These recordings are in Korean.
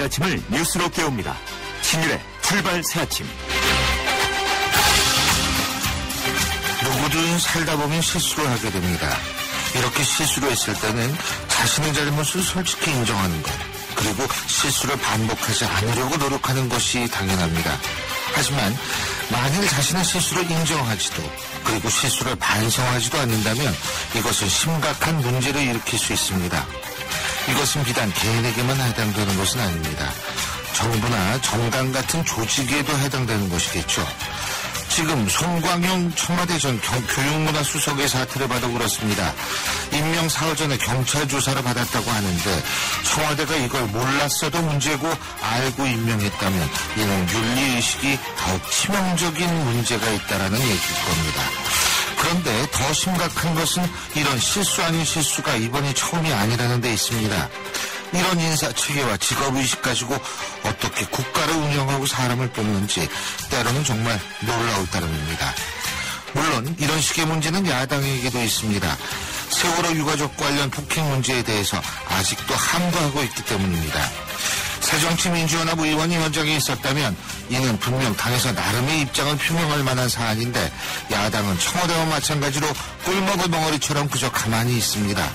아침을 뉴스로 깨웁니다. 신율의 출발 새 아침. 누구든 살다 보면 실수를 하게 됩니다. 이렇게 실수를 했을 때는 자신의 잘못을 솔직히 인정하는 것, 그리고 실수를 반복하지 않으려고 노력하는 것이 당연합니다. 하지만 만일 자신의 실수를 인정하지도 그리고 실수를 반성하지도 않는다면 이것은 심각한 문제를 일으킬 수 있습니다. 이것은 비단 개인에게만 해당되는 것은 아닙니다. 정부나 정당 같은 조직에도 해당되는 것이겠죠. 지금 송광용 청와대 전 교육문화수석의 사태를 봐도 그렇습니다. 임명 사흘 전에 경찰 조사를 받았다고 하는데 청와대가 이걸 몰랐어도 문제고 알고 임명했다면 이는 윤리의식이 더욱 치명적인 문제가 있다는 얘기일 겁니다. 그런데 더 심각한 것은 이런 실수 아닌 실수가 이번이 처음이 아니라는 데 있습니다. 이런 인사체계와 직업의식 가지고 어떻게 국가를 운영하고 사람을 뽑는지 때로는 정말 놀라울 따름입니다. 물론 이런 식의 문제는 야당에게도 있습니다. 세월호 유가족 관련 폭행 문제에 대해서 아직도 함구하고 있기 때문입니다. 새정치민주연합 의원이 현장에 있었다면 이는 분명 당에서 나름의 입장을 표명할 만한 사안인데 야당은 청와대와 마찬가지로 꿀먹을 멍어리처럼 그저 가만히 있습니다.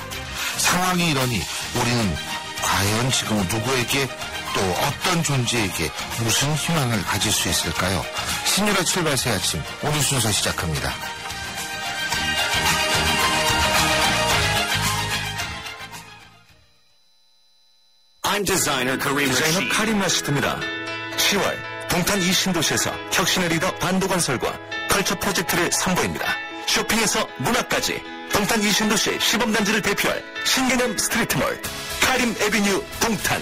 상황이 이러니 우리는 과연 지금 누구에게 또 어떤 존재에게 무슨 희망을 가질 수 있을까요? 신율의 출발 새 아침 오늘 순서 시작합니다. 디자이너 카림 라시드입니다. 10월 동탄 이 신도시에서 혁신의 리더 반도건설과 컬처 프로젝트를 선보입니다. 쇼핑에서 문화까지 동탄 이 신도시의 시범단지를 대표할 신개념 스트리트몰 카림 에비뉴 동탄.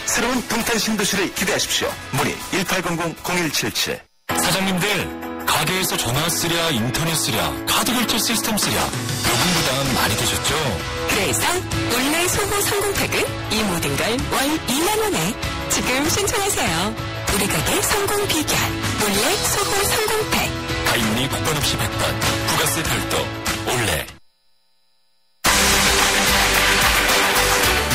새로운 동탄 신도시를 기대하십시오. 문의 1800-0177. 사장님들, 가게에서 전화 쓰랴 인터넷 쓰랴 카드 결제 시스템 쓰랴 요금 부담 많이 되셨죠? 그래서 올레 소호 성공팩은 이 모든 걸 월 2만원에 지금 신청하세요. 우리 가게 성공 비결 올레 소호 성공팩. 가입리 복권 없이 100번 부가세 별도 올레.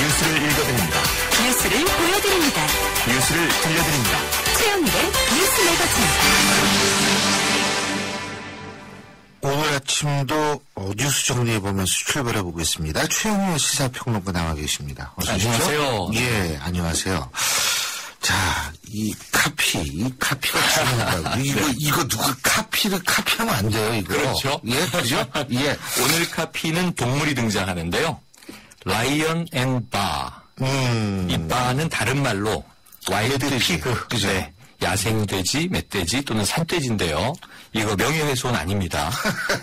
뉴스를 읽어드립니다. 뉴스를 보여드립니다. 뉴스를 들려드립니다. 최영일의 뉴스 매거진. 오늘 아침도 뉴스 정리해보면서 출발해보고 있습니다. 최영일 시사평론가 나와 계십니다. 어서 오십시오. 안녕하세요. 예, 안녕하세요. 자, 이 카피가 중요하다고. 이거 누가 카피하면 안 돼요, 이거. 그렇죠. 예, 그죠? 예. 오늘 카피는 동물이 등장하는데요. 라이언 앤 바. 이 바는 다른 말로 와일드 멧돼지. 피그. 그죠? 네. 야생돼지, 멧돼지 또는 산돼지인데요. 이거 명예훼손 아닙니다.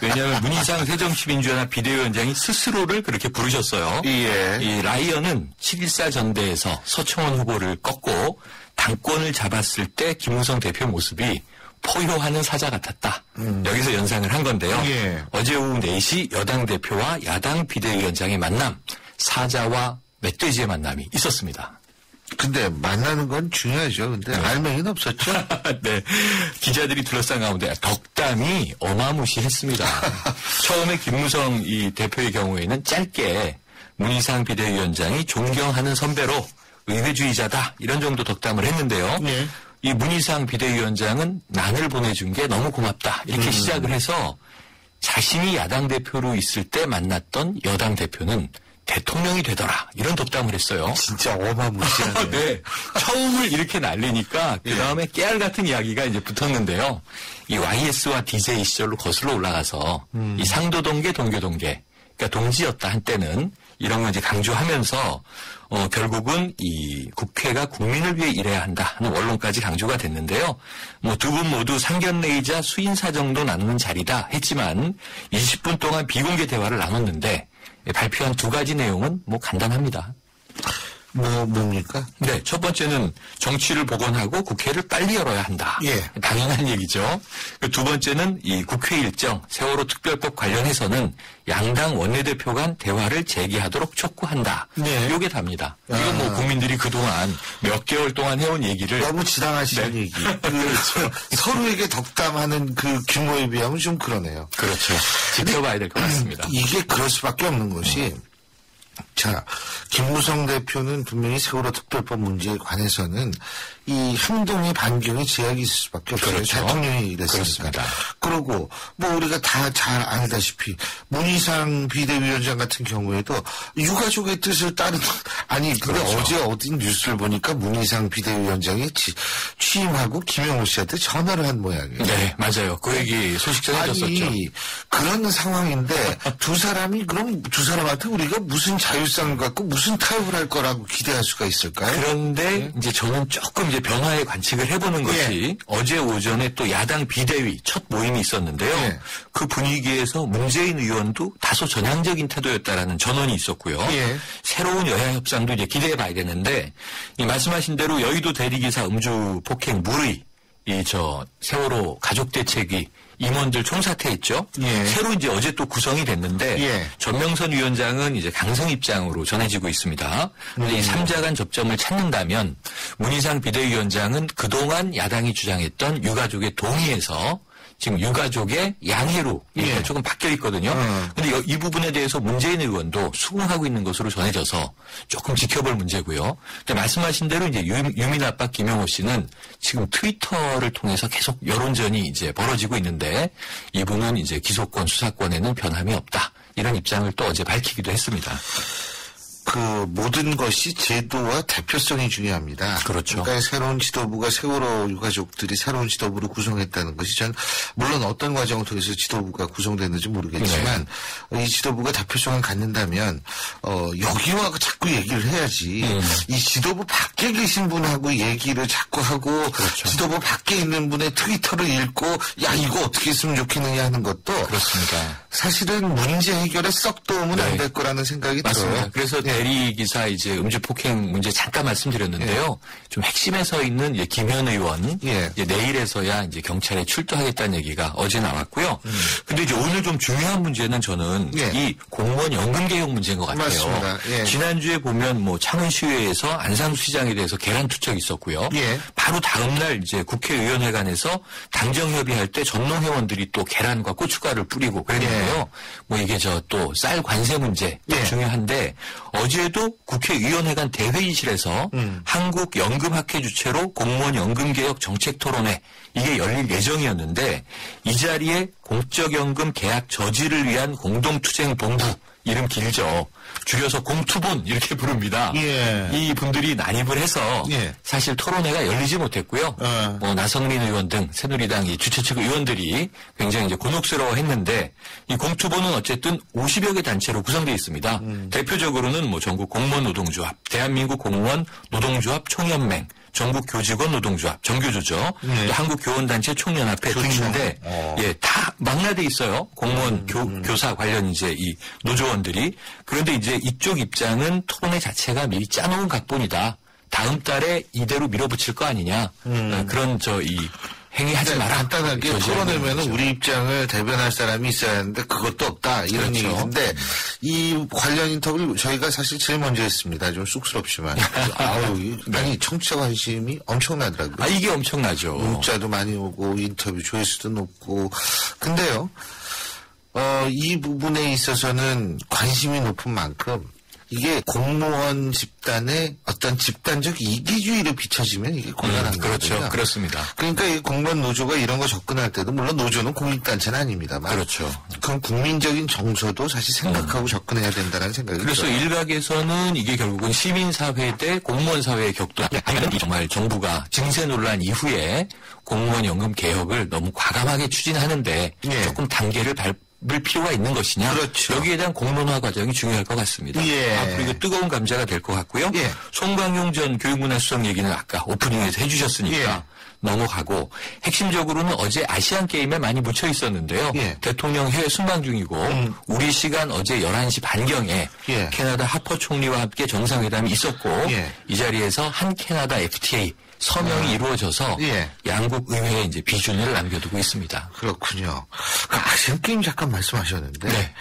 왜냐하면 문희상 새정치민주연합 비대위원장이 스스로를 그렇게 부르셨어요. 예. 이 라이언은 7.14 전대에서 서청원 후보를 꺾고 당권을 잡았을 때 김무성 대표 모습이 포효하는 사자 같았다. 여기서 연상을 한 건데요. 예. 어제 오후 4시 여당 대표와 야당 비대위원장의 만남, 사자와 멧돼지의 만남이 있었습니다. 근데 만나는 건 중요하죠. 근데 알맹이는 없었죠. 네. 기자들이 둘러싼 가운데 덕담이 어마무시했습니다. 처음에 김무성 이 대표의 경우에는 짧게 문희상 비대위원장이 존경하는 선배로 의회주의자다 이런 정도 덕담을 했는데요. 네. 이 문희상 비대위원장은 난을 보내준 게 너무 고맙다 이렇게 시작을 해서 자신이 야당 대표로 있을 때 만났던 여당 대표는 대통령이 되더라 이런 덕담을 했어요. 진짜 어마무시하네. 네. 처음을 이렇게 날리니까 그 다음에 깨알 같은 이야기가 이제 붙었는데요. 이 YS와 DJ 시절로 거슬러 올라가서 이 상도동계 동교동계 그러니까 동지였다 한때는 이런 걸 이제 강조하면서 결국은 이 국회가 국민을 위해 일해야 한다 하는 원론까지 강조가 됐는데요. 뭐 두 분 모두 상견례이자 수인사 정도 나누는 자리다 했지만 20분 동안 비공개 대화를 나눴는데 발표한 두 가지 내용은 뭐 간단합니다. 뭡니까? 네, 첫 번째는 정치를 복원하고 국회를 빨리 열어야 한다. 예. 당연한 얘기죠. 두 번째는 이 국회 일정, 세월호 특별법 관련해서는 양당 원내대표 간 대화를 재개하도록 촉구한다. 네. 요게 답니다. 이건 뭐 국민들이 그동안 몇 개월 동안 해온 얘기를. 너무 지나가시는 네. 얘기. 서로에게 덕담하는 그 규모에 비하면 좀 그러네요. 그렇죠. 지켜봐야 될 것 같습니다. 이게 그럴 수밖에 없는 것이 자, 김무성 대표는 분명히 세월호 특별법 문제에 관해서는 이 행동의 반경에 제약이 있을 수밖에 없어요. 그렇죠. 대통령이 이랬으니까. 그렇습니다. 그러고 뭐 우리가 다 잘 알다시피 문희상 비대위원장 같은 경우에도 유가족의 뜻을 따르는 아니 근데 그렇죠. 어제 어디 뉴스를 보니까 문희상 비대위원장이 취임하고 김영호 씨한테 전화를 한 모양이에요. 네, 맞아요. 그 얘기 소식 전해졌었죠. 아니 그런 상황인데 두 사람이 그럼 두 사람한테 우리가 무슨 자율성을 갖고 무슨 타협을 할 거라고 기대할 수가 있을까요? 그런데 이제 저는 조금 이제 변화의 관측을 해보는 것이 어제 오전에 또 야당 비대위 첫 모임이 있었는데요. 예. 그 분위기에서 문재인 의원도 다소 전향적인 태도였다라는 전언이 있었고요. 예. 새로운 여야 협상도 이제 기대해봐야 되는데 이 말씀하신 대로 여의도 대리기사 음주 폭행 무의 세월호 가족 대책위 임원들 총사퇴했죠. 예. 새로 이제 어제 또 구성이 됐는데 예. 전명선 위원장은 이제 강성 입장으로 전해지고 있습니다. 그런데 이 3자 간 접점을 찾는다면 문희상 비대위원장은 그동안 야당이 주장했던 유가족의 동의에서 지금 유가족의 양해로 이렇게 조금 바뀌어 있거든요. 그런데 이 부분에 대해서 문재인 의원도 수긍하고 있는 것으로 전해져서 조금 지켜볼 문제고요. 근데 말씀하신 대로 이제 유민 아빠 김영호 씨는 지금 트위터를 통해서 계속 여론전이 이제 벌어지고 있는데 이분은 이제 기소권 수사권에는 변함이 없다. 이런 입장을 또 어제 밝히기도 했습니다. 그 모든 것이 제도와 대표성이 중요합니다. 그렇죠. 그러니까 새로운 지도부가 세월호 유가족들이 새로운 지도부를 구성했다는 것이 전 물론 어떤 과정을 통해서 지도부가 구성됐는지 모르겠지만 이 지도부가 대표성을 갖는다면 여기와 자꾸 얘기를 해야지 이 지도부 밖에 계신 분하고 얘기를 자꾸 하고 그렇죠. 지도부 밖에 있는 분의 트위터를 읽고 야 이거 어떻게 했으면 좋겠느냐 하는 것도 그렇습니다. 사실은 문제 해결에 썩 도움은 안 될 거라는 생각이 맞습니다. 들어요. 그래서 대리기사 이제 음주 폭행 문제 잠깐 말씀드렸는데요. 좀 핵심에 서 있는 김현 의원 이제 내일에서야 이제 경찰에 출두하겠다는 얘기가 어제 나왔고요. 근데 이제 오늘 좀 중요한 문제는 저는 이 공무원 연금 개혁 문제인 것 같아요. 맞습니다. 지난주에 보면 뭐 창원 시의회에서 안상수 시장에 대해서 계란 투척이 있었고요. 바로 다음 날 이제 국회의원회관에서 당정 협의할 때 전농 회원들이 또 계란과 고춧가루를 뿌리고 그랬는데요. 뭐 이게 또 쌀 관세 문제 중요한데 어제도 국회의원회관 대회의실에서 한국연금학회 주최로 공무원 연금개혁 정책토론회 이게 열릴 예정이었는데 이 자리에 공적연금 계약 저지를 위한 공동투쟁본부 이름 길죠. 줄여서 공투본 이렇게 부릅니다. 이 분들이 난입을 해서 사실 토론회가 열리지 못했고요. 뭐 나성민 의원 등 새누리당 이 주최 측 의원들이 굉장히 이제 곤혹스러워했는데 이 공투본은 어쨌든 50여 개 단체로 구성되어 있습니다. 대표적으로는 뭐 전국 공무원 노동조합, 대한민국 공무원 노동조합 총연맹, 전국 교직원 노동조합, 정교조죠. 또 한국교원단체 총연합회 등인데 다 망라돼 있어요. 공무원 교사 관련 이제 이 노조원들이. 그런데 이제 이쪽 입장은 토론회 자체가 미리 짜놓은 각본이다. 다음 달에 이대로 밀어붙일 거 아니냐. 그런 이 행위하지 마라. 간단하게 토론회면은 우리 입장을 대변할 사람이 있어야 하는데 그것도 없다. 이런 얘기인데 이 관련 인터뷰를 저희가 사실 제일 먼저 했습니다. 좀 쑥스럽지만. 아니 청취자 관심이 엄청나더라고요. 이게 엄청나죠. 문자도 많이 오고 인터뷰 조회수도 높고. 근데요. 이 부분에 있어서는 관심이 높은 만큼 이게 공무원 집단의 어떤 집단적 이기주의로 비춰지면 이게 곤란한 그렇죠. 거거든요. 그렇습니다. 그러니까 이 공무원 노조가 이런 거 접근할 때도 물론 노조는 공익단체는 아닙니다만 그렇죠. 그럼 국민적인 정서도 사실 생각하고 접근해야 된다는 생각이 그래서 들어요. 일각에서는 이게 결국은 시민사회 대 공무원사회의 격도 아니면 정말 정부가 증세 논란 이후에 공무원 연금 개혁을 너무 과감하게 추진하는데 조금 단계를 밟을 필요가 있는 것이냐. 그렇죠. 여기에 대한 공론화 과정이 중요할 것 같습니다. 앞으로 이거 뜨거운 감자가 될 것 같고요. 송광용 전 교육문화수석 얘기는 아까 오프닝에서 해주셨으니까 넘어가고 핵심적으로는 어제 아시안게임에 많이 묻혀 있었는데요. 대통령 해외 순방 중이고 우리 시간 어제 11시 반경에 캐나다 하퍼 총리와 함께 정상회담이 있었고 이 자리에서 한 캐나다 FTA 서명이 이루어져서 예. 양국 의회에 이제 비준위를 남겨두고 있습니다. 그렇군요. 그 아시안 게임 잠깐 말씀하셨는데 네.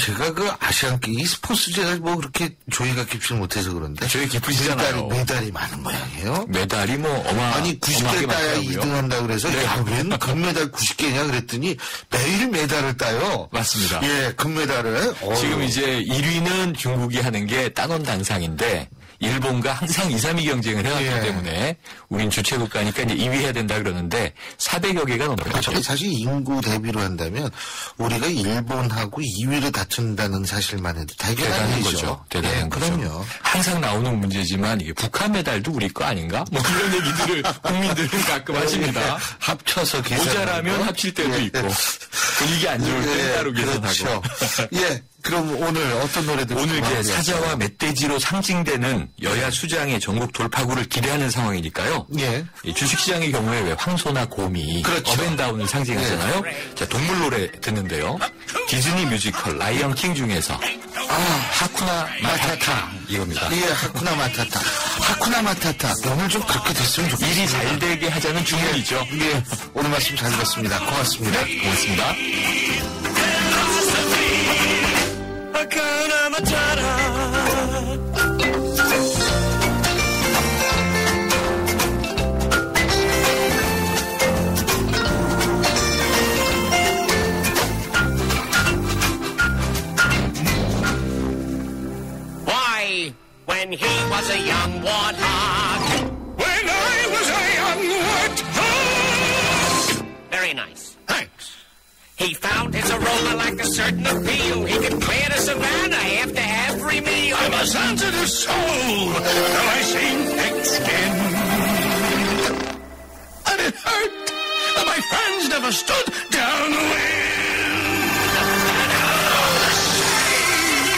제가 그 아시안 게임 스포츠 제가 뭐 그렇게 조예가 깊지 못해서 그런데 조예 깊으시잖아요. 메달이 많은 모양이에요. 메달이 뭐 아니 90개 따야 2등한다 그래서 네. 야, 웬 금메달 90개냐 그랬더니 매일 메달을 따요. 맞습니다. 예, 금메달을. 지금 이제 1위는 중국이 하는 게 따놓은 단상인데 일본과 항상 2, 3위 경쟁을 해왔기 예. 때문에 우린 주최국가니까 이제 2위 해야 된다 그러는데 400여 개가 넘어요. 저게 사실 인구 대비로 한다면 우리가 일본하고 2위를 다툰다는 사실만 해도 대단한 거죠. 대단한 거죠. 그럼요. 항상 나오는 문제지만 이게 북한 메달도 우리 거 아닌가? 뭐 이런 얘기들을 국민들은 가끔 하십니다. 합쳐서 모자라면 합칠 때도 있고 분위기 안 좋을 때 따로 계산하고. 그렇죠. 예. 그럼 오늘 어떤 노래들 오늘 이제 사자와 멧돼지로 상징되는 여야 수장의 전국 돌파구를 기대하는 상황이니까요. 예. 이 주식시장의 경우에 왜 황소나 곰이 그렇죠. 업앤다운을 상징하잖아요. 자, 동물 노래 듣는데요. 디즈니 뮤지컬 라이언 킹 중에서 하쿠나 마타타 이겁니다. 예, 하쿠나 마타타. 하쿠나 마타타. 오늘 좀 그렇게 됐으면 좋겠습니다. 일이 잘 되게 하자는 주문이죠. 예, 오늘 말씀 잘 들었습니다. 고맙습니다. 네, 고맙습니다. Hakuna Matata. Why, when he was a young warthog. When I was a young warthog. Very nice. Thanks. He found his aroma like a certain appeal. He could clear the savannah after every meal. I'm a sensitive soul, though I seem thick-skinned. And it hurt that my friends never stood downwind.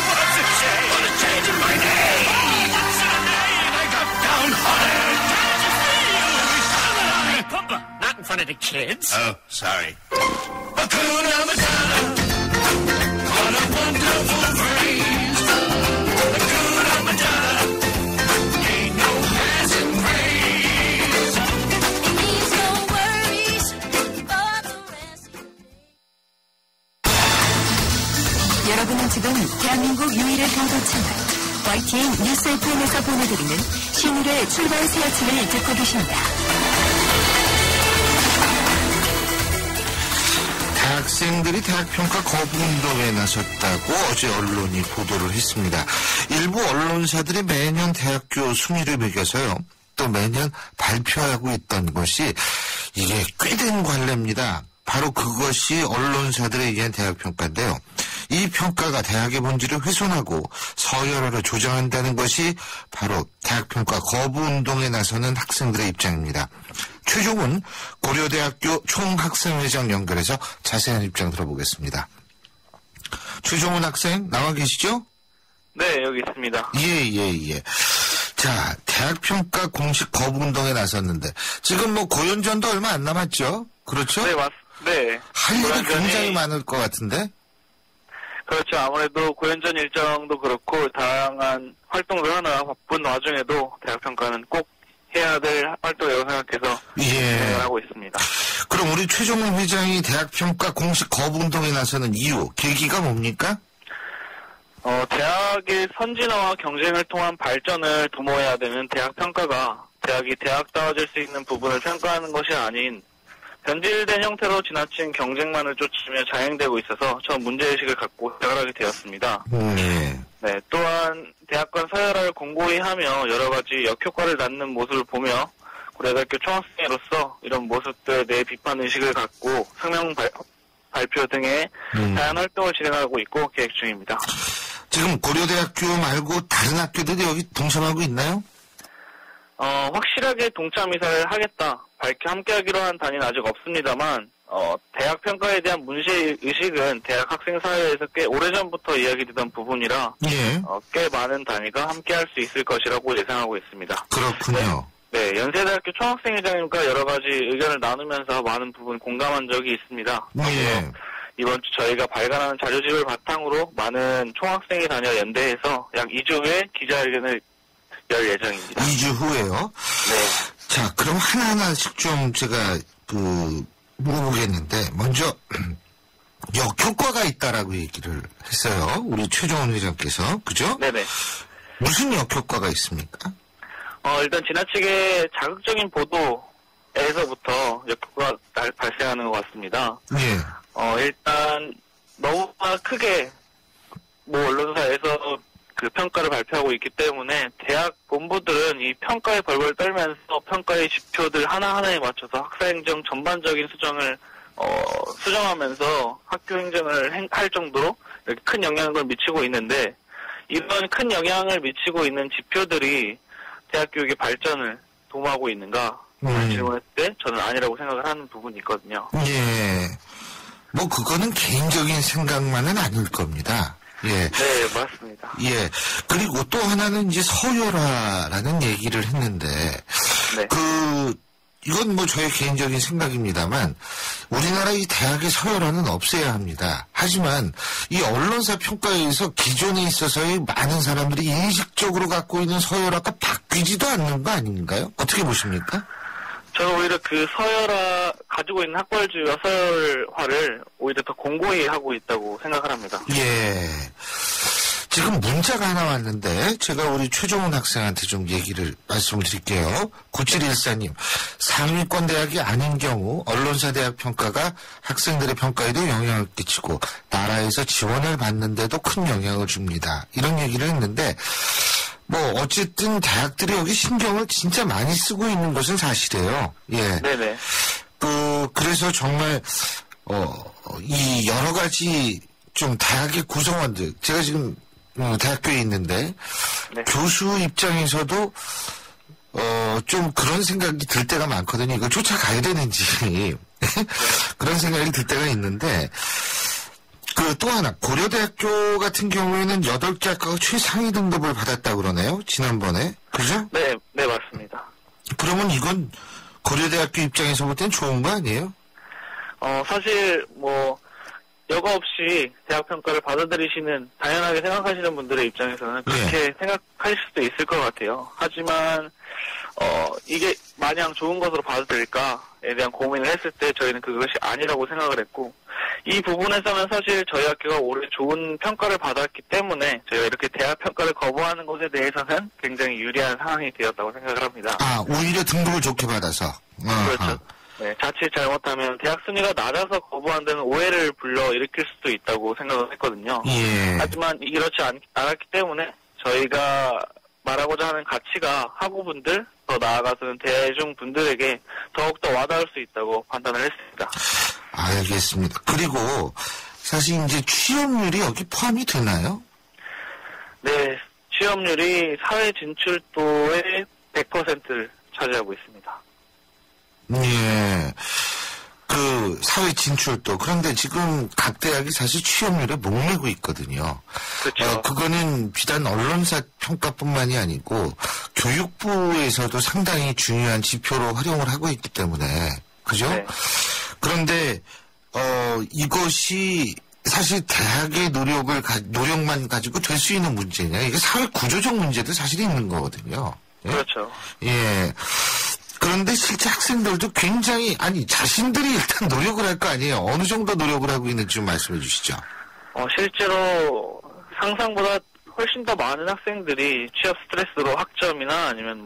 What's a shame? What a change in my name. Suddenly I got downhearted. How'd you feel when we found that I... Papa, not in front of the kids. Oh, sorry. Hakuna Matata. What a wonderful phrase. Hakuna Matata. Ain't no passing craze. It means no worries for the rest of the day. 여러분은 지금 대한민국 유일의 보도 채널 YTN 뉴스 FM에서 보내드리는 신일의 출발 새 아침을 듣고 계십니다. 대학생들이 대학평가 거부운동에 나섰다고 어제 언론이 보도를 했습니다. 일부 언론사들이 매년 대학교 순위를 매겨서요. 또 매년 발표하고 있던 것이 이게 꽤 된 관례입니다. 바로 그것이 언론사들에 의한 대학평가인데요. 이 평가가 대학의 본질을 훼손하고 서열화를 조장한다는 것이 바로 대학평가 거부운동에 나서는 학생들의 입장입니다. 최종훈 고려대학교 총학생회장 연결해서 자세한 입장 들어보겠습니다. 최종훈 학생 나와 계시죠? 네, 여기 있습니다. 예. 자, 대학평가 공식 거부운동에 나섰는데 지금 뭐 고연전도 얼마 안 남았죠? 그렇죠? 네, 네. 할 일이 고연전이- 굉장히 많을 것 같은데? 그렇죠. 아무래도 고연전 일정도 그렇고 다양한 활동을 하느라 바쁜 와중에도 대학평가는 꼭 해야 될 활동이라고 생각해서 예. 진행을 하고 있습니다. 그럼 우리 최종훈 회장이 대학평가 공식 거부운동에 나서는 이유, 계기가 뭡니까? 대학의 선진화와 경쟁을 통한 발전을 도모해야 되는 대학평가가 대학이 대학다워질 수 있는 부분을 평가하는 것이 아닌 변질된 형태로 지나친 경쟁만을 쫓으며 자행되고 있어서 저 문제의식을 갖고 시작을 하게 되었습니다. 예. 네, 또한 대학 간 서열화를 공고히 하며 여러 가지 역효과를 낳는 모습을 보며 고려대학교 총학생회로서 이런 모습들에 대해 비판의식을 갖고 성명 발표 등의 다양한 활동을 진행하고 있고 계획 중입니다. 지금 고려대학교 말고 다른 학교들이 여기 동참하고 있나요? 확실하게 동참 이사를 하겠다, 밝혀 함께하기로 한 단위는 아직 없습니다만, 대학 평가에 대한 문제의식은 대학 학생 사회에서 꽤 오래전부터 이야기되던 부분이라, 예. 꽤 많은 단위가 함께할 수 있을 것이라고 예상하고 있습니다. 그렇군요. 네, 연세대학교 총학생회장님과 여러 가지 의견을 나누면서 많은 부분 공감한 적이 있습니다. 예. 이번 주 저희가 발간하는 자료집을 바탕으로 많은 총학생회 다녀 연대에서 약 2주 후에 기자회견을 열 예정입니다. 2주 후에요. 네. 자, 그럼 하나하나씩 좀 제가 물어보겠는데 먼저 역효과가 있다라고 얘기를 했어요. 우리 최종원 회장께서. 그죠? 네네. 무슨 역효과가 있습니까? 일단 지나치게 자극적인 보도에서부터 역효과가 발생하는 것 같습니다. 예. 일단 너무나 크게 언론사에서 그 평가를 발표하고 있기 때문에 대학 본부들은 이 평가에 벌벌 떨면서 평가의 지표들 하나하나에 맞춰서 학사행정 전반적인 수정을 수정하면서 학교 행정을 할 정도로 이렇게 큰 영향을 미치고 있는데, 이런 큰 영향을 미치고 있는 지표들이 대학 교육의 발전을 도모하고 있는가 질문했을 때 저는 아니라고 생각을 하는 부분이 있거든요. 예. 그거는 개인적인 생각만은 아닐 겁니다. 예. 네, 맞습니다. 예. 그리고 또 하나는 이제 서열화라는 얘기를 했는데, 네. 이건 저의 개인적인 생각입니다만, 우리나라 이 대학의 서열화는 없애야 합니다. 하지만, 이 언론사 평가에서 기존에 있어서의 많은 사람들이 인식적으로 갖고 있는 서열화가 바뀌지도 않는 거 아닌가요? 어떻게 보십니까? 저는 오히려 그 가지고 있는 학벌주의와 서열화를 오히려 더 공고히 하고 있다고 생각을 합니다. 예. 지금 문자가 하나 왔는데 제가 우리 최종훈 학생한테 좀 말씀을 드릴게요. 9714님, 상위권 대학이 아닌 경우 언론사 대학 평가가 학생들의 평가에도 영향을 끼치고 나라에서 지원을 받는데도 큰 영향을 줍니다. 이런 얘기를 했는데, 어쨌든 대학들이 여기 신경을 진짜 많이 쓰고 있는 것은 사실이에요. 예. 네네. 그래서 정말, 이 여러 가지 좀 대학의 구성원들, 제가 지금 대학교에 있는데, 네. 교수 입장에서도, 좀 그런 생각이 들 때가 많거든요. 이걸 쫓아가야 되는지. 그런 생각이 들 때가 있는데, 또 하나, 고려대학교 같은 경우에는 8개 학과가 최상위 등급을 받았다고 그러네요. 지난번에. 그죠? 네, 맞습니다. 그러면 이건 고려대학교 입장에서 볼 땐 좋은 거 아니에요? 사실, 여과 없이 대학평가를 받아들이시는, 당연하게 생각하시는 분들의 입장에서는 그렇게 생각하실 수도 있을 것 같아요. 하지만, 이게 마냥 좋은 것으로 받아들일까에 대한 고민을 했을 때 저희는 그것이 아니라고 생각을 했고, 이 부분에서는 사실 저희 학교가 올해 좋은 평가를 받았기 때문에 저희가 이렇게 대학 평가를 거부하는 것에 대해서는 굉장히 유리한 상황이 되었다고 생각을 합니다. 오히려 등급을 좋게 받아서. 그렇죠. 네, 자칫 잘못하면 대학 순위가 낮아서 거부한다는 오해를 불러일으킬 수도 있다고 생각을 했거든요. 예. 하지만 그렇지 않았기 때문에 저희가 말하고자 하는 가치가 학우분들, 더 나아가서는 대중분들에게 더욱더 와닿을 수 있다고 판단을 했습니다. 알겠습니다. 그리고 사실 이제 취업률이 여기 포함이 되나요? 네, 취업률이 사회 진출도의 100%를 차지하고 있습니다. 예. 사회 진출도. 그런데 지금 각 대학이 사실 취업률에 목매고 있거든요. 그렇죠. 그거는 비단 언론사 평가뿐만이 아니고 교육부에서도 상당히 중요한 지표로 활용을 하고 있기 때문에. 그죠? 네. 그런데, 이것이 사실 대학의 노력만 가지고 될 수 있는 문제냐. 이게 사회 구조적 문제도 사실 있는 거거든요. 예? 그렇죠. 예. 그런데 실제 학생들도 굉장히, 자신들이 일단 노력을 할 거 아니에요. 어느 정도 노력을 하고 있는지 좀 말씀해 주시죠. 실제로 상상보다 훨씬 더 많은 학생들이 취업 스트레스로 학점이나 아니면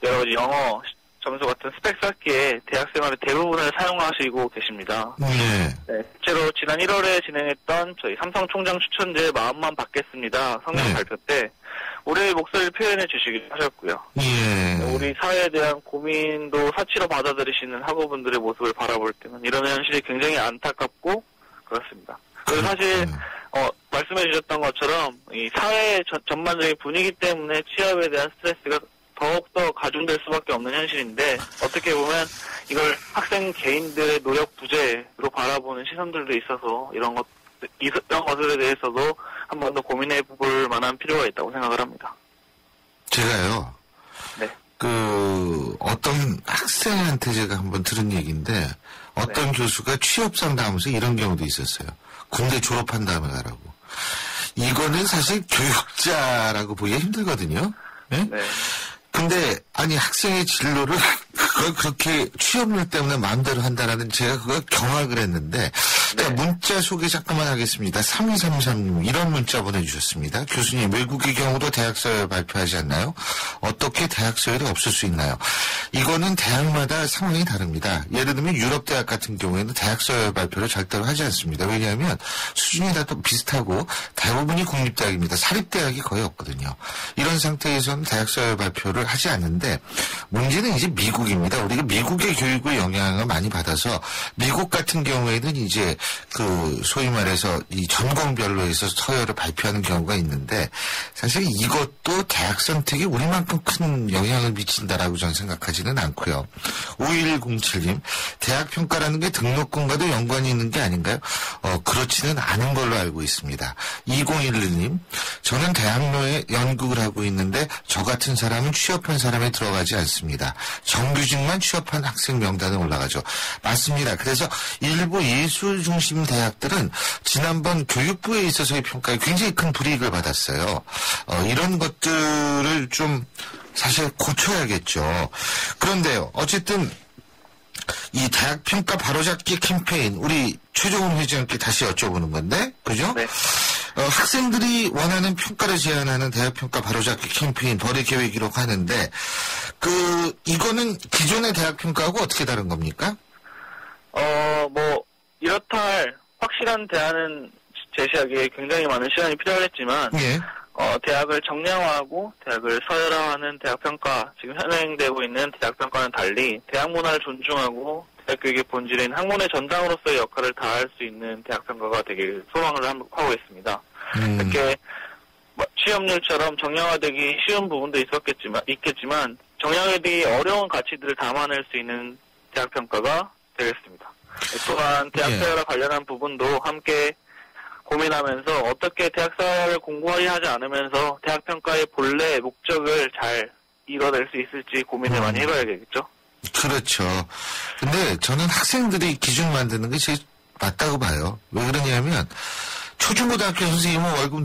여러 가지 영어 점수 같은 스펙 쌓기에 대학생활의 대부분을 사용하시고 계십니다. 네. 실제로 지난 1월에 진행했던 저희 삼성 총장 추천제 마음만 받겠습니다 성명 발표 때 우리의 목소리를 표현해 주시기도 하셨고요. 예. 우리 사회에 대한 고민도 사치로 받아들이시는 학우분들의 모습을 바라볼 때는 이런 현실이 굉장히 안타깝고 그렇습니다. 그리고 사실 말씀해 주셨던 것처럼 이 사회 전반적인 분위기 때문에 취업에 대한 스트레스가 더욱더 가중될 수밖에 없는 현실인데 어떻게 보면 이걸 학생 개인들의 노력 부재로 바라보는 시선들도 있어서 이런 것들에 대해서도 한 번 더 고민해 볼 만한 필요가 있다고 생각을 합니다. 제가요. 네. 어떤 학생한테 제가 한번 들은 얘기인데 어떤 교수가 취업 상담하면서 이런 경우도 있었어요. 군대 졸업한 다음에 가라고. 이거는 사실 교육자라고 보기가 힘들거든요. 네? 네. 근데 학생의 진로를 그걸 그렇게 취업률 때문에 마음대로 한다라는 제가 그걸 경악을 했는데 자, 문자 소개 잠깐만 하겠습니다. 3233님 이런 문자 보내주셨습니다. 교수님 외국의 경우도 대학서열 발표하지 않나요? 어떻게 대학서열이 없을 수 있나요? 이거는 대학마다 상황이 다릅니다. 예를 들면 유럽 대학 같은 경우에는 대학서열 발표를 절대로 하지 않습니다. 왜냐하면 수준이 다 또 비슷하고 대부분이 국립대학입니다. 사립대학이 거의 없거든요. 이런 상태에서는 대학서열 발표를 하지 않는데 문제는 이제 미국입니다. 우리가 미국의 교육의 영향을 많이 받아서 미국 같은 경우에는 이제 그 소위 말해서 이 전공별로 해서 서열을 발표하는 경우가 있는데 사실 이것도 대학 선택이 우리만큼 큰 영향을 미친다라고 저는 생각하지는 않고요. 5107님 대학 평가라는 게 등록금과도 연관이 있는 게 아닌가요? 그렇지는 않은 걸로 알고 있습니다. 2011님 저는 대학로에 연극을 하고 있는데 저 같은 사람은 취업한 사람에 들어가지 않습니다. 정규직만 취업한 학생 명단에 올라가죠. 맞습니다. 그래서 일부 예술 중심 대학들은 지난번 교육부에 있어서의 평가에 굉장히 큰 불이익을 받았어요. 이런 것들을 좀 사실 고쳐야겠죠. 그런데요. 어쨌든 이 대학 평가 바로잡기 캠페인 우리 최종훈 회장께 다시 여쭤보는 건데 그죠? 네. 학생들이 원하는 평가를 제안하는 대학 평가 바로잡기 캠페인 벌의 계획이라고 하는데 이거는 기존의 대학 평가하고 어떻게 다른 겁니까? 이렇다 할 확실한 대안은 제시하기에 굉장히 많은 시간이 필요하겠지만 예. 대학을 정량화하고 대학을 서열화하는 대학평가, 지금 현행되고 있는 대학평가는 달리 대학 문화를 존중하고 대학 교육의 본질인 학문의 전당으로서의 역할을 다할 수 있는 대학평가가 되길 소망을 하고 있습니다. 이렇게 취업률처럼 정량화되기 쉬운 부분도 있겠지만 정량화되기 어려운 가치들을 담아낼 수 있는 대학평가가 되겠습니다. 또한 대학서열과 관련한 부분도 함께 고민하면서 어떻게 대학서열을 공고히 하지 않으면서 대학평가의 본래 목적을 잘 이뤄낼 수 있을지 고민을 많이 해봐야겠죠. 그렇죠. 근데 저는 학생들이 기준 만드는 게 제일 맞다고 봐요. 왜 그러냐면 초중고등학교 선생님은 월급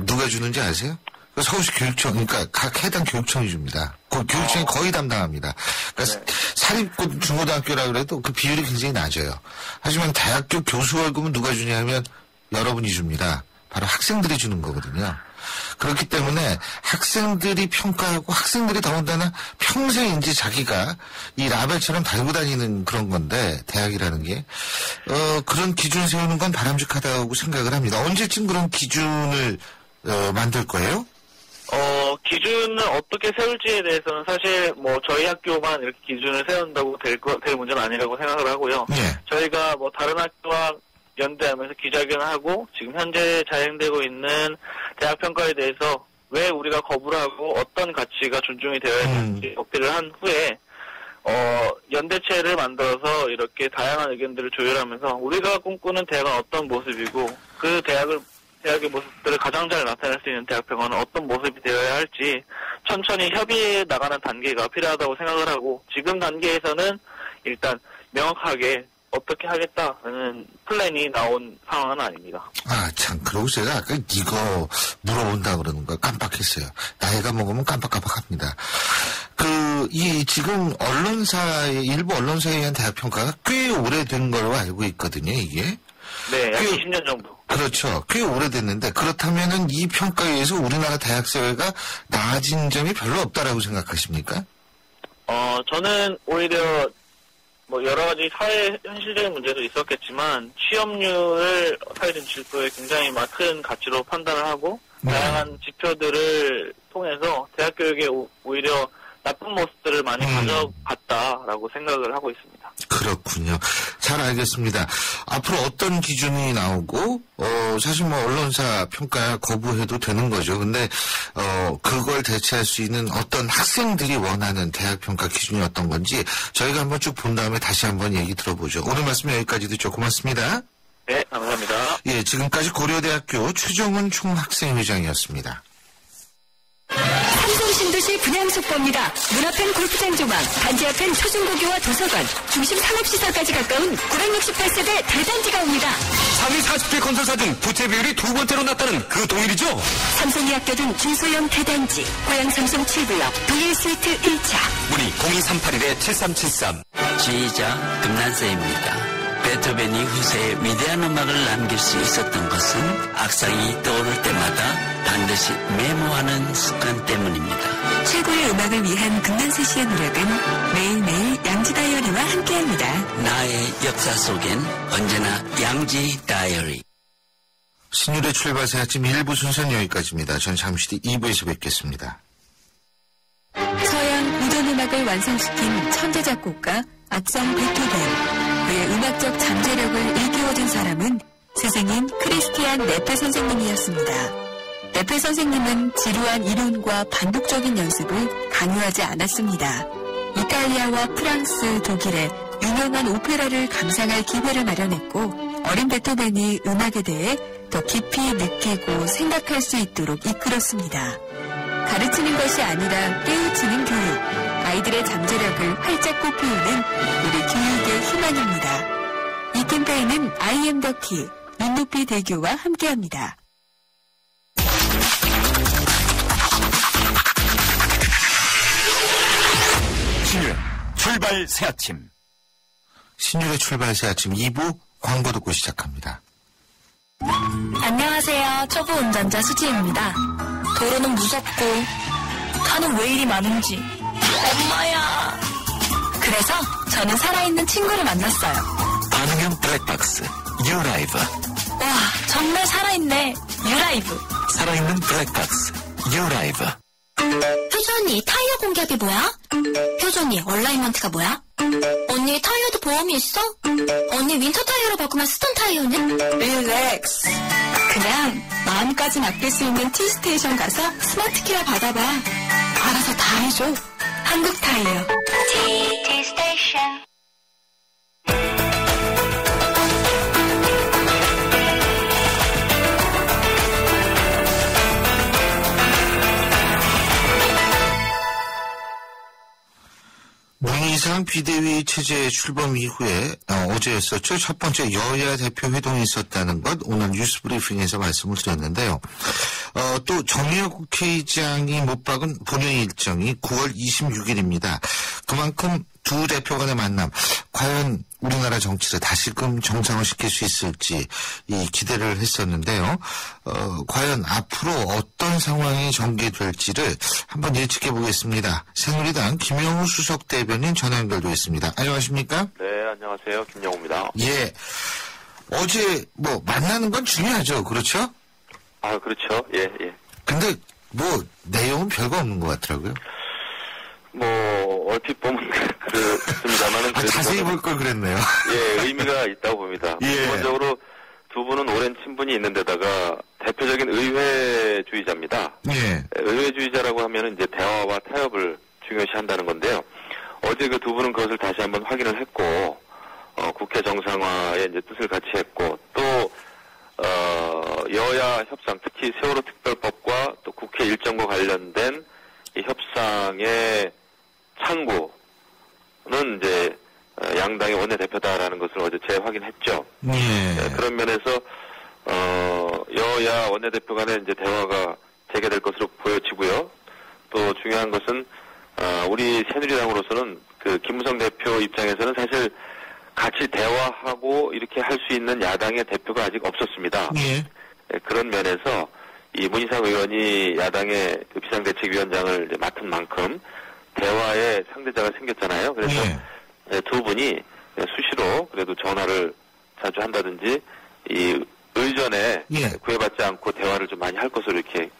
누가 주는지 아세요? 서울시 교육청, 그러니까 각 해당 교육청이 줍니다. 그 교육청이 거의 담당합니다. 그러니까 사립 중고등학교라 그래도 그 비율이 굉장히 낮아요. 하지만 대학교 교수 월급은 누가 주냐 하면 여러분이 줍니다. 바로 학생들이 주는 거거든요. 그렇기 때문에 학생들이 평가하고 학생들이 더군다나 평생 이제 자기가 이 라벨처럼 달고 다니는 그런 건데 대학이라는 게 그런 기준 세우는 건 바람직하다고 생각을 합니다. 언제쯤 그런 기준을 만들 거예요? 기준을 어떻게 세울지에 대해서는 사실 저희 학교만 이렇게 기준을 세운다고 될 문제는 아니라고 생각을 하고요. 네. 저희가 다른 학교와 연대하면서 기자회견을 하고 지금 현재 자행되고 있는 대학 평가에 대해서 왜 우리가 거부를 하고 어떤 가치가 존중이 되어야 되는지 어필을 한 후에 연대체를 만들어서 이렇게 다양한 의견들을 조율하면서 우리가 꿈꾸는 대학은 어떤 모습이고 그 대학의 모습들을 가장 잘 나타낼 수 있는 대학평가는 어떤 모습이 되어야 할지 천천히 협의해 나가는 단계가 필요하다고 생각을 하고 지금 단계에서는 일단 명확하게 어떻게 하겠다는 플랜이 나온 상황은 아닙니다. 참, 그러고 제가 아까 이거 물어본다 그러는 거 깜빡했어요. 나이가 먹으면 깜빡깜빡합니다. 지금 일부 언론사에 의한 대학평가가 꽤 오래된 걸로 알고 있거든요, 이게. 네, 약 20년 정도. 그렇죠. 꽤 오래됐는데, 그렇다면은 이 평가에 의해서 우리나라 대학사회가 나아진 점이 별로 없다라고 생각하십니까? 저는 오히려 여러 가지 사회 현실적인 문제도 있었겠지만 취업률을 사회적 지표에 굉장히 큰 가치로 판단을 하고 다양한 지표들을 통해서 대학 교육에 오히려 나쁜 모습들을 많이 가져갔다라고 생각을 하고 있습니다. 그렇군요. 잘 알겠습니다. 앞으로 어떤 기준이 나오고 사실 언론사 평가 거부해도 되는 거죠. 근데 그걸 대체할 수 있는 어떤 학생들이 원하는 대학 평가 기준이 어떤 건지 저희가 한번 쭉 본 다음에 다시 한번 얘기 들어보죠. 오늘 말씀 여기까지 듣죠. 고맙습니다. 네, 감사합니다. 예, 지금까지 고려대학교 최종훈 총학생회장이었습니다. 신도시 분양 속보입니다. 문 앞엔 골프장 조망, 단지 앞엔 초중고교와 도서관, 중심 상업시설까지 가까운 968세대 대단지가 옵니다. 상위 40개 건설 사중 부채 비율이 두 번째로 낮다는 그 동일이죠? 삼성이 아껴둔 중소형 대단지, 고양 삼성 7블럭, 동일 스위트 1차. 문의 02381-7373. 지휘자 금난세입니다. 베토벤이 후세에 위대한 음악을 남길 수 있었던 것은 악상이 떠오를 때마다 반드시 메모하는 습관 때문입니다. 최고의 음악을 위한 금난세 씨의 노력은 매일매일 양지 다이어리와 함께합니다. 나의 역사 속엔 언제나 양지 다이어리. 신율의 출발새 아침 1부 순서는 여기까지입니다. 전 잠시 뒤 2부에서 뵙겠습니다. 서양 우전 음악을 완성시킨 천재 작곡가 악성 베토벤. 그의 음악적 잠재력을 일깨워준 사람은 스승인 크리스티안 네페 선생님이었습니다. 네페 선생님은 지루한 이론과 반복적인 연습을 강요하지 않았습니다. 이탈리아와 프랑스, 독일의 유명한 오페라를 감상할 기회를 마련했고 어린 베토벤이 음악에 대해 더 깊이 느끼고 생각할 수 있도록 이끌었습니다. 가르치는 것이 아니라 깨우치는 교육, 아이들의 잠재력을 활짝 꽃피우는 우리 교육의 희망입니다. 이 캠페인은 I am the key, 눈높이 대교와 함께합니다. 신율 출발 새 아침. 신율의 출발새 아침 2부 광고 듣고 시작합니다. 안녕하세요. 초보 운전자 수지입니다. 도로는 무섭고 차는 왜 이리 많은지. 엄마야. 그래서 저는 살아있는 친구를 만났어요. 반응형 블랙박스 유라이브. 와, 정말 살아있네. 유라이브. 살아있는 블랙박스 유라이브. 효전이 타이어 공개합이 뭐야? 효전이 얼라이먼트가 뭐야? 언니 타이어도 보험이 있어? 언니 윈터 타이어로 바꾸면 스톤 타이어는? 릴렉스. 그냥 마음까지 맡길 수 있는 T스테이션 가서 스마트 케어 받아봐. 알아서 다 해줘. 한국 타이어. T스테이션. 문희상 비대위 체제 출범 이후에 어제였었죠. 첫 번째 여야 대표 회동이 있었다는 것 오늘 뉴스 브리핑에서 말씀을 드렸는데요. 또 정의혁 국회의장이 못 박은 본회의 일정이 9월 26일입니다. 그만큼 두 대표 간의 만남 과연 우리나라 정치를 다시금 정상화시킬 수 있을지 기대를 했었는데요. 과연 앞으로 어떤 상황이 전개될지를 한번 예측해 보겠습니다. 새누리당 김영우 수석 대변인 전화 연결돼 있습니다. 안녕하십니까? 네, 안녕하세요. 김영우입니다. 예. 어제 만나는 건 중요하죠. 그렇죠? 아, 그렇죠. 예. 근데 내용은 별거 없는 것 같더라고요. 얼핏 보면 그렇습니다만은. 자세히 볼 걸 그랬네요. 예, 의미가 있다고 봅니다. 예. 기본적으로 두 분은 오랜 친분이 있는 데다가 대표적인 의회주의자입니다. 예. 의회주의자라고 하면은 이제 대화와 타협을 중요시 한다는 건데요. 어제 그 두 분은 그것을 다시 한번 확인을 했고, 국회 정상화의 이제 뜻을 같이 했고, 또, 여야 협상, 특히 세월호 특별법과 또 국회 일정과 관련된 이 협상의 창구는 이제 양당의 원내대표다라는 것을 어제 재확인했죠. 예. 그런 면에서 여야 원내대표 간의 이제 대화가 재개될 것으로 보여지고요. 또 중요한 것은 우리 새누리당으로서는 그 김무성 대표 입장에서는 사실 같이 대화하고 이렇게 할 수 있는 야당의 대표가 아직 없었습니다. 예. 그런 면에서 이 문희상 의원이 야당의 그 비상대책위원장을 이제 맡은 만큼 대화의 상대자가 생겼잖아요. 그래서 두 분이 수시로 그래도 전화를 자주 한다든지 이 의전에 구애받지 않고 대화를 좀 많이 할 것으로 이렇게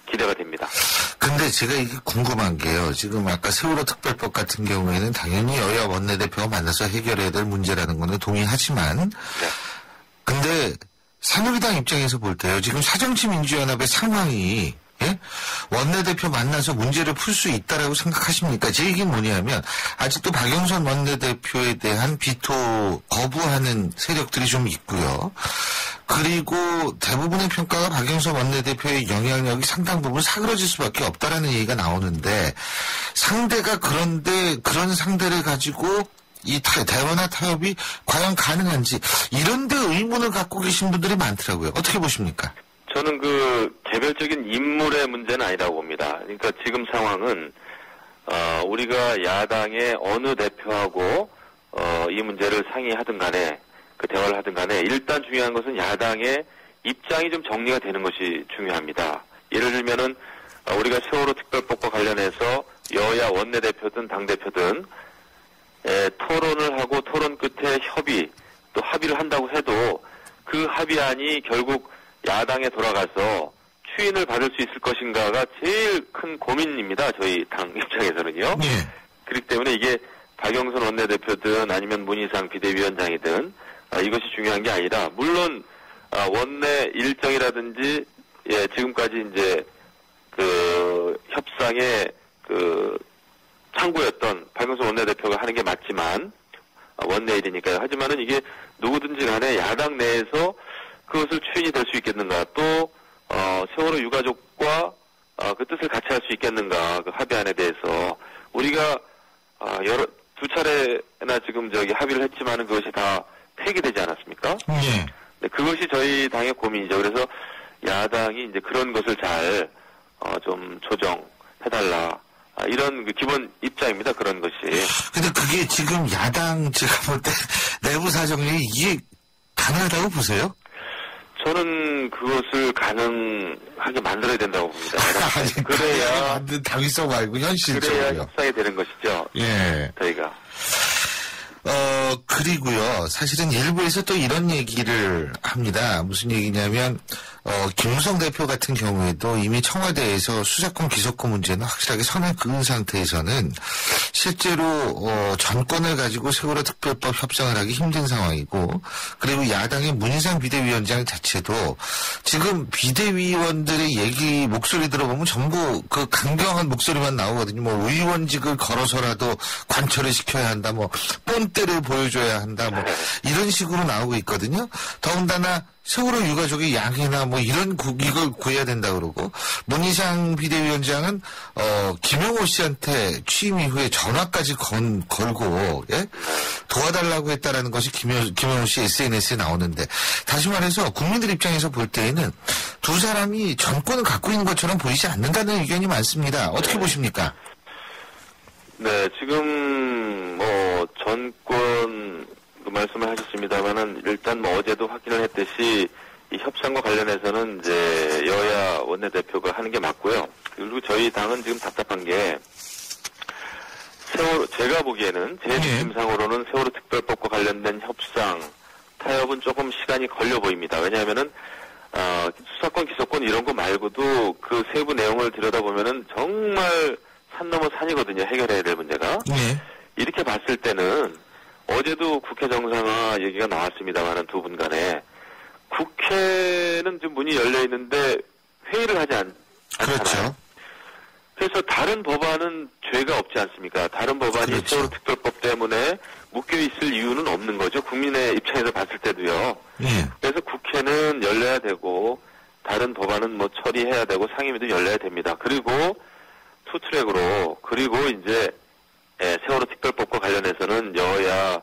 기대가 됩니다. 근데 제가 이게 궁금한 게요. 지금 아까 세월호 특별법 같은 경우에는 당연히 여야 원내대표가 만나서 해결해야 될 문제라는 거는 동의하지만 근데 새누리당 입장에서 볼 때요. 지금 사정치민주연합의 상황이 원내대표 만나서 문제를 풀 수 있다라고 생각하십니까? 제 얘기는 뭐냐면 아직도 박영선 원내대표에 대한 비토 거부하는 세력들이 좀 있고요. 그리고 대부분의 평가가 박영선 원내대표의 영향력이 상당 부분 사그러질 수밖에 없다라는 얘기가 나오는데 상대가 그런데 그런 상대를 가지고 이 대화나 타협이 과연 가능한지 이런 데 의문을 갖고 계신 분들이 많더라고요. 어떻게 보십니까? 저는 그 개별적인 인물의 문제는 아니라고 봅니다. 그러니까 지금 상황은 우리가 야당의 어느 대표하고 이 문제를 상의하든 간에 그 대화를 하든 간에 일단 중요한 것은 야당의 입장이 좀 정리가 되는 것이 중요합니다. 예를 들면은 우리가 세월호 특별법과 관련해서 여야 원내대표든 당대표든 토론을 하고 토론 끝에 협의 또 합의를 한다고 해도 그 합의안이 결국 야당에 돌아가서 추인을 받을 수 있을 것인가가 제일 큰 고민입니다. 저희 당 입장에서는요. 예. 그렇기 때문에 이게 박영선 원내대표든 아니면 문희상 비대위원장이든 이것이 중요한 게 아니라 물론 원내 일정이라든지 지금까지 이제 그 협상의 그 창구였던 박영선 원내대표가 하는 게 맞지만 원내 일이니까요. 하지만은 이게 누구든지 간에 야당 내에서 그것을 추인이 될 수 있겠는가 또 세월호 유가족과 그 뜻을 같이 할 수 있겠는가 그 합의안에 대해서 우리가 두 차례나 지금 합의를 했지만은 그것이 다 폐기되지 않았습니까? 예. 네, 그것이 저희 당의 고민이죠. 그래서 야당이 이제 그런 것을 잘 좀 조정해달라. 이런 그 기본 입장입니다. 그런 것이. 근데 그게 지금 야당 제가 볼 때 내부 사정이 이게 가능하다고 보세요? 저는 그것을 가능하게 만들어야 된다고 봅니다. 아니, 그래야 만든 당위성 말고 현실적으로요. 그래야 협상이 되는 것이죠. 예. 저희가. 그리고요, 사실은 일부에서 또 이런 얘기를 합니다. 무슨 얘기냐면, 김무성 대표 같은 경우에도 이미 청와대에서 수사권 기소권 문제는 확실하게 선을 그은 상태에서는 실제로, 전권을 가지고 세월호 특별법 협상을 하기 힘든 상황이고, 그리고 야당의 문희상 비대위원장 자체도 지금 비대위원들의 얘기, 목소리 들어보면 전부 그 강경한 목소리만 나오거든요. 뭐, 의원직을 걸어서라도 관철을 시켜야 한다, 뭐, 뽐때를 보여줘야 한다, 뭐, 이런 식으로 나오고 있거든요. 더군다나, 세월호 유가족의 양해나 뭐 이런 이걸 구해야 된다 그러고 문희상 비대위원장은 김영호 씨한테 취임 이후에 전화까지 걸고 예? 도와달라고 했다라는 것이 김영호 씨 SNS에 나오는데 다시 말해서 국민들 입장에서 볼 때에는 두 사람이 정권을 갖고 있는 것처럼 보이지 않는다는 의견이 많습니다. 어떻게 보십니까? 네, 지금 전권 말씀을 하셨습니다만은 일단 어제도 확인을 했듯이 이 협상과 관련해서는 이제 여야 원내대표가 하는 게 맞고요. 그리고 저희 당은 지금 답답한 게 제가 보기에는 제 느낌상으로는 세월호 특별법과 관련된 협상 타협은 조금 시간이 걸려 보입니다. 왜냐하면은 수사권 기소권 이런 거 말고도 그 세부 내용을 들여다보면은 정말 산 넘어 산이거든요. 해결해야 될 문제가. 이렇게 봤을 때는 어제도 국회 정상화 얘기가 나왔습니다만은 두 분 간에 국회는 지금 문이 열려 있는데 회의를 하지 않잖아요. 그렇죠. 그래서 다른 법안은 죄가 없지 않습니까? 다른 법안이 그렇죠. 세월호 특별법 때문에 묶여 있을 이유는 없는 거죠. 국민의 입장에서 봤을 때도요. 그래서 국회는 열려야 되고 다른 법안은 뭐 처리해야 되고 상임위도 열려야 됩니다. 그리고 투트랙으로 그리고 이제 세월호 특별법과 관련해서는 여야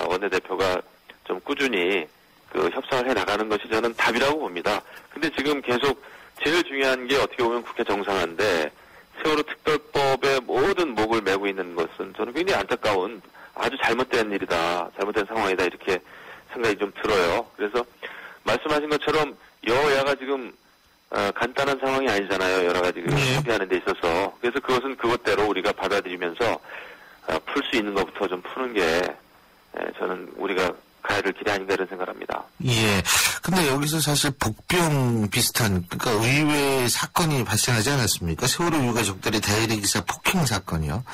원내대표가 좀 꾸준히 그 협상을 해 나가는 것이 저는 답이라고 봅니다. 근데 지금 계속 제일 중요한 게 어떻게 보면 국회 정상화인데 세월호 특별법의 모든 목을 메고 있는 것은 저는 굉장히 안타까운 아주 잘못된 일이다, 잘못된 상황이다 이렇게 생각이 좀 들어요. 그래서 말씀하신 것처럼 여야가 지금 간단한 상황이 아니잖아요. 여러 가지 협의하는 데 있어서. 그래서 그것은 그것대로 우리가 받아들이면서 풀 수 있는 것부터 좀 푸는 게 저는 우리가 가야 될 길이 아닌가 이런 생각을 합니다. 예. 근데 여기서 사실 복병 비슷한 그러니까 의외의 사건이 발생하지 않았습니까? 세월호 유가족들의 대리기사 폭행 사건이요.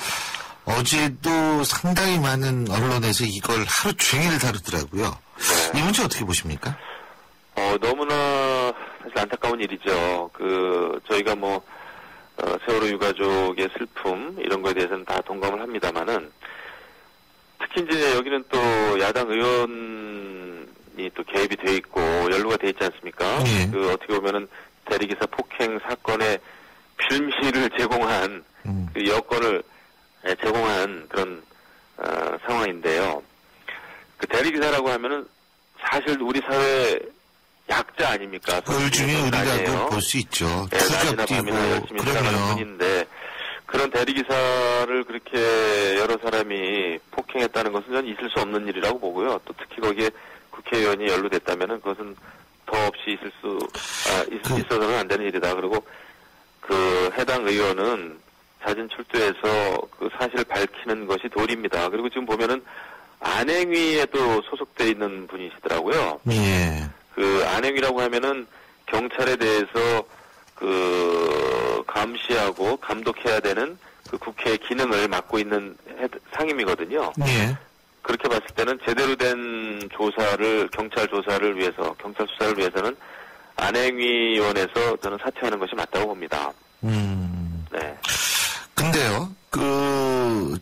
어제도 상당히 많은 언론에서 이걸 하루 종일 다루더라고요. 이 문제 어떻게 보십니까? 너무나 사실 안타까운 일이죠. 저희가 세월호 유가족의 슬픔 이런 거에 대해서는 다 동감을 합니다만은 특히 이제 여기는 또 야당 의원님들이 또 개입이 돼 있고 연루가 돼 있지 않습니까? 예. 그 어떻게 보면은 대리기사 폭행 사건의 필미를 제공한 그 여건을 제공한 그런 상황인데요. 그 대리기사라고 하면은 사실 우리 사회 약자 아닙니까? 그 중에 우리라고 볼 수 있죠. 네, 낮이나 밤이나 열심히 살아가는 분인데 그런 대리기사를 그렇게 여러 사람이 폭행했다는 것은 저는 있을 수 없는 일이라고 보고요. 또 특히 거기에 국회의원이 연루됐다면은 그것은 더 없이 있어서는 안 되는 일이다. 그리고 그 해당 의원은 자진 출두해서 그 사실을 밝히는 것이 도리입니다. 그리고 지금 보면은 안행위에도 소속돼 있는 분이시더라고요. 예. 그 안행위라고 하면은 경찰에 대해서 그 감시하고 감독해야 되는 그 국회의 기능을 맡고 있는 상임이거든요. 예. 그렇게 봤을 때는 제대로 된 조사를 경찰 조사를 위해서 경찰 수사를 위해서는 안행위원회에서 저는 사퇴하는 것이 맞다고 봅니다. 네. 근데요,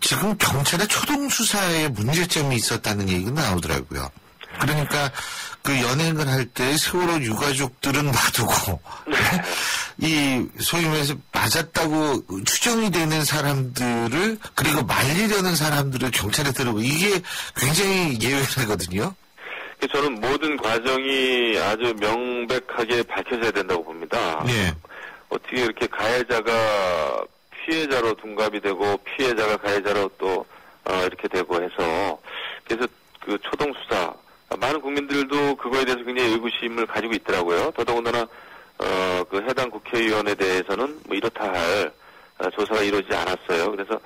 지금 경찰의 초동 수사에 문제점이 있었다는 얘기가 나오더라고요. 그러니까 그 연행을 할 때 세월호 유가족들은 놔두고 이 소위 말해서 맞았다고 추정이 되는 사람들을 그리고 말리려는 사람들을 경찰에 들어오고 이게 굉장히 예외거든요. 저는 모든 과정이 아주 명백하게 밝혀져야 된다고 봅니다. 예. 어떻게 이렇게 가해자가 피해자로 둔갑이 되고 피해자가 가해자로 또 이렇게 되고 해서 그래서 그 초동 수사 많은 국민들도 그거에 대해서 굉장히 의구심을 가지고 있더라고요. 더더군다나 그 해당 국회의원에 대해서는 뭐 이렇다 할 조사가 이루어지지 않았어요. 그래서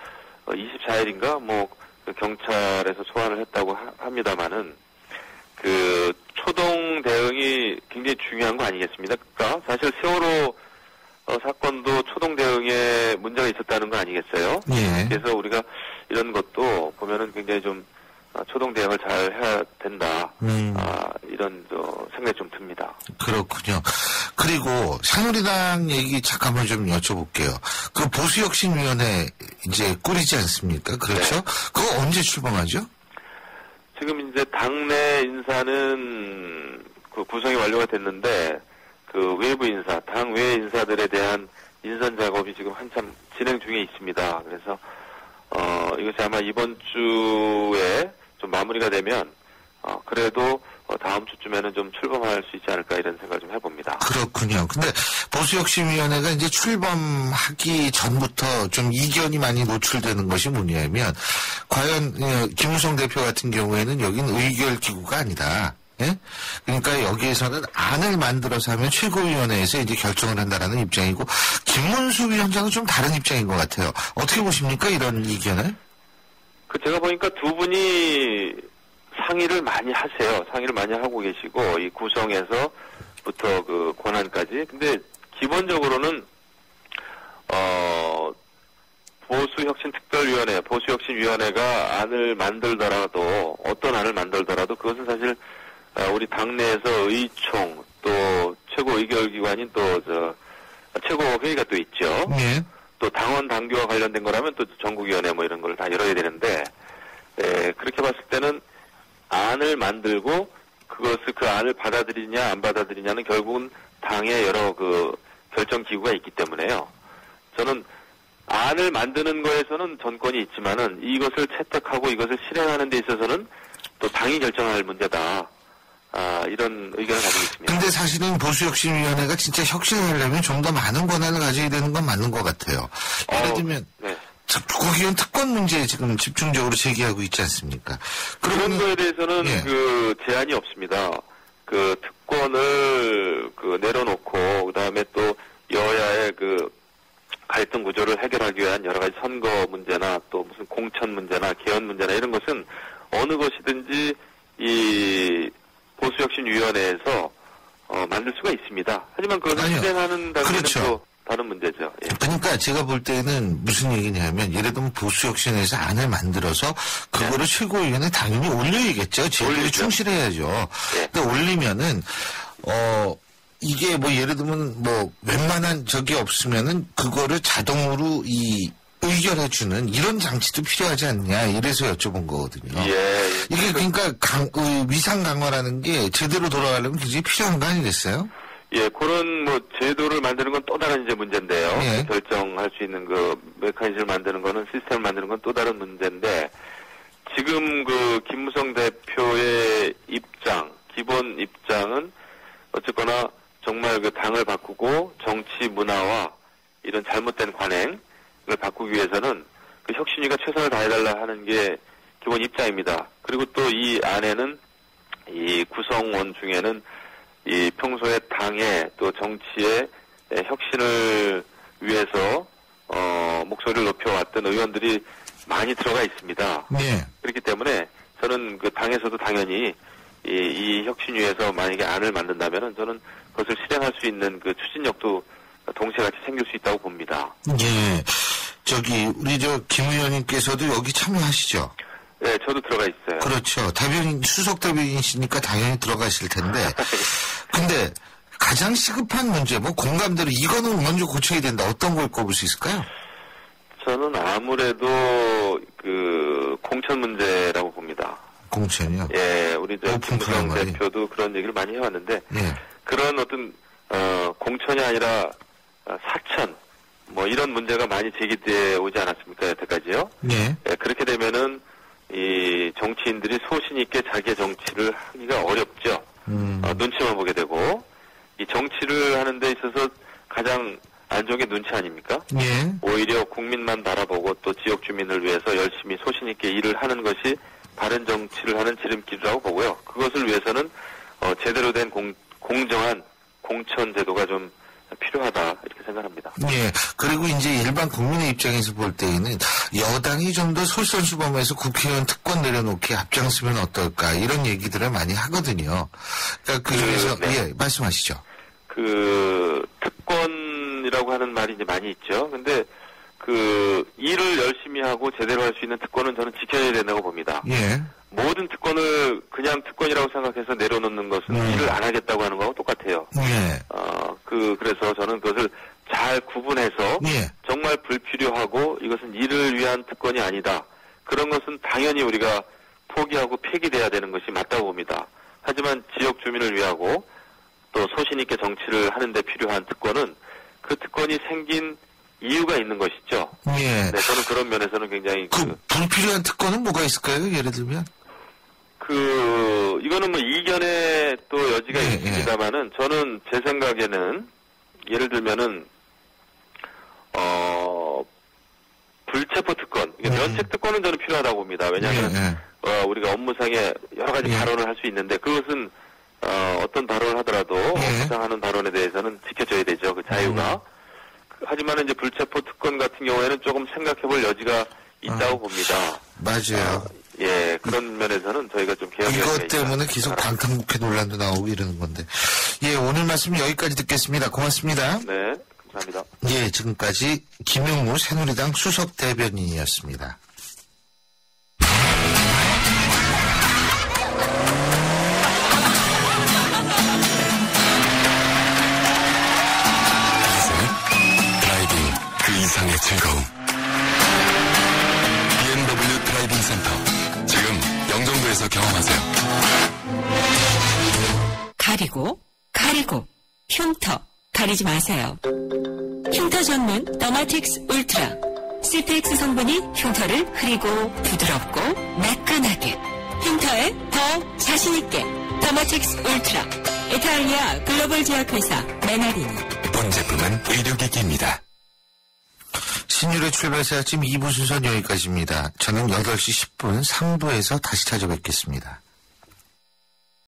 24일인가 뭐 그 경찰에서 소환을 했다고 합니다만은 그 초동 대응이 굉장히 중요한 거 아니겠습니까? 그러니까 사실 세월호 사건도 초동 대응에 문제가 있었다는 거 아니겠어요? 예. 그래서 우리가 이런 것도 보면은 굉장히 좀 초동 대응을 잘 해야 된다. 이런 생각이 좀 듭니다. 그렇군요. 그리고 새누리당 얘기 잠깐만 좀 여쭤볼게요. 그 보수혁신위원회 이제 꾸리지 않습니까? 그렇죠? 네. 그거 언제 출범하죠? 지금 이제 당내 인사는 그 구성이 완료가 됐는데 그 외부 인사, 당 외 인사들에 대한 인선 작업이 지금 한참 진행 중에 있습니다. 그래서 이것이 아마 이번 주에 좀 마무리가 되면 그래도 다음 주쯤에는 좀 출범할 수 있지 않을까 이런 생각을 좀 해봅니다. 그렇군요. 근데 보수혁신위원회가 이제 출범하기 전부터 좀 이견이 많이 노출되는 것이 뭐냐면 과연 김무성 대표 같은 경우에는 여기는 의결기구가 아니다. 예? 그러니까 여기에서는 안을 만들어서 하면 최고위원회에서 이제 결정을 한다라는 입장이고 김문수 위원장은 좀 다른 입장인 것 같아요. 어떻게 보십니까 이런 이견을? 제가 보니까 두 분이 상의를 많이 하세요. 상의를 많이 하고 계시고 이 구성에서부터 그 권한까지. 근데 기본적으로는 보수혁신특별위원회, 보수혁신위원회가 안을 만들더라도 어떤 안을 만들더라도 그것은 사실 우리 당내에서 의총 또 최고 의결기관인 또 최고회의가 또 있죠. 네. 또 당원 당규와 관련된 거라면 또 전국위원회 뭐 이런 걸 다 열어야 되는데 그렇게 봤을 때는 안을 만들고 그 안을 받아들이냐 안 받아들이냐는 결국은 당의 여러 그 결정 기구가 있기 때문에요. 저는 안을 만드는 거에서는 전권이 있지만은 이것을 채택하고 이것을 실행하는 데 있어서는 또 당이 결정할 문제다. 이런 의견을 가지고 있습니다. 근데 사실은 보수혁신위원회가 진짜 혁신을 하려면 좀 더 많은 권한을 가져야 되는 건 맞는 것 같아요. 예를 들면 네. 국회의원 특권 문제에 지금 집중적으로 제기하고 있지 않습니까? 그런 거에 대해서는 예. 그 제한이 없습니다. 그 특권을 그 내려놓고 그다음에 또 여야의 그 갈등 구조를 해결하기 위한 여러 가지 선거 문제나 또 무슨 공천 문제나 개헌 문제나 이런 것은 어느 것이든지 이 보수혁신위원회에서 만들 수가 있습니다. 하지만 그것을 실행하는 단계는 그렇죠. 또 다른 문제죠. 예. 그러니까 제가 볼 때는 무슨 얘기냐면 예를 들면 보수혁신에서 안을 만들어서 그거를 최고위원회 당연히 올려야겠죠. 제도에 충실해야죠. 네. 근데 올리면은 이게 뭐 예를 들면 뭐 웬만한 적이 없으면은 그거를 자동으로 이 의결해주는 이런 장치도 필요하지 않냐 이래서 여쭤본 거거든요. 이게 그러니까 위상 강화라는 게 제대로 돌아가려면 굉장히 필요한 거 아니겠어요? 예, 그런 뭐 제도를 만드는 건 또 다른 이제 문제인데요. 결정할 수 있는 그 메커니즘을 만드는 거는 시스템을 만드는 건 또 다른 문제인데 지금 그 김무성 대표의 입장, 기본 입장은 어쨌거나 정말 그 당을 바꾸고 정치 문화와 이런 잘못된 관행을 바꾸기 위해서는 그 혁신위가 최선을 다해달라 하는 게 기본 입장입니다. 그리고 또 이 안에는 이 구성원 중에는 이 평소에 당의 또 정치의 혁신을 위해서 목소리를 높여왔던 의원들이 많이 들어가 있습니다. 네. 그렇기 때문에 저는 그 당에서도 당연히 이 혁신위에서 만약에 안을 만든다면은 저는 그것을 실행할 수 있는 그 추진력도 동시에 같이 생길 수 있다고 봅니다. 예. 우리 김 의원님께서도 여기 참여하시죠? 네, 저도 들어가 있어요. 그렇죠. 수석 대변인이시니까 당연히 들어가실 텐데. 근데 가장 시급한 문제, 공감대로 이거는 먼저 고쳐야 된다. 어떤 걸 꼽을 수 있을까요? 저는 아무래도 그 공천 문제라고 봅니다. 공천이요? 예, 우리 김무성 대표도 그런 얘기를 많이 해왔는데 그런 어떤 공천이 아니라 사천 이런 문제가 많이 제기되어 오지 않았습니까 여태까지요? 예. 예, 그렇게 되면은 이 정치인들이 소신 있게 자기의 정치를 하기가 어렵죠. 눈치만 보게 되고 이 정치를 하는 데 있어서 가장 안 좋은 게 눈치 아닙니까? 예. 오히려 국민만 바라보고 또 지역 주민을 위해서 열심히 소신 있게 일을 하는 것이 바른 정치를 하는 지름길이라고 보고요. 그것을 위해서는 제대로 된 공정한 공천 제도가 좀 필요하다 이렇게 생각합니다. 예. 그리고 이제 일반 국민의 입장에서 볼 때에는 여당이 좀 더 솔선수범해서 국회의원 특권 내려놓기 앞장서면 어떨까 이런 얘기들을 많이 하거든요. 그러니까 그중에서 예, 말씀하시죠. 그 특권이라고 하는 말이 이제 많이 있죠. 근데 그 일을 열심히 하고 제대로 할 수 있는 특권은 저는 지켜야 된다고 봅니다. 예. 모든 특권을 그냥 특권이라고 생각해서 내려놓는 것은 일을 안 하겠다고 하는 거하고 똑같아요. 예. 그래서 저는 그것을 잘 구분해서 정말 불필요하고 이것은 일을 위한 특권이 아니다. 그런 것은 당연히 우리가 포기하고 폐기돼야 되는 것이 맞다고 봅니다. 하지만 지역 주민을 위하고 또 소신 있게 정치를 하는 데 필요한 특권은 그 특권이 생긴 이유가 있는 것이죠. 예. 네, 저는 그런 면에서는 굉장히 불필요한 특권은 뭐가 있을까요? 예를 들면? 이거는 이견의 또 여지가 있습니다만은 저는 제 생각에는 예를 들면은 불체포 특권, 면책 특권은 저는 필요하다고 봅니다. 왜냐하면 우리가 업무상에 여러 가지 발언을 할 수 있는데 그것은 어떤 발언을 하더라도 업무상 하는 발언에 대해서는 지켜져야 되죠. 그 자유가. 하지만 이제 불체포 특권 같은 경우에는 조금 생각해볼 여지가 있다고 봅니다. 맞아요. 예, 그런 면에서는 저희가 좀 개혁해야 이것 때문에 계속 방탄국회 논란도 나오고 이러는 건데. 예, 오늘 말씀 여기까지 듣겠습니다. 고맙습니다. 네, 감사합니다. 예, 지금까지 김용무 새누리당 수석 대변인이었습니다. 드라이빙 그 이상의 즐거움. BMW 드라이빙 센터. 지금 영종도에서 경험하세요. 가리고, 흉터, 가리지 마세요. 흉터 전문 더마틱스 울트라. CPX 성분이 흉터를 흐리고 부드럽고 매끈하게. 흉터에 더 자신있게. 더마틱스 울트라. 이탈리아 글로벌 제약회사 메나리니. 본 제품은 의료기기입니다. 신율의 출발새 아침 2부 순서는 여기까지입니다. 저는 8시 10분 3부에서 다시 찾아뵙겠습니다.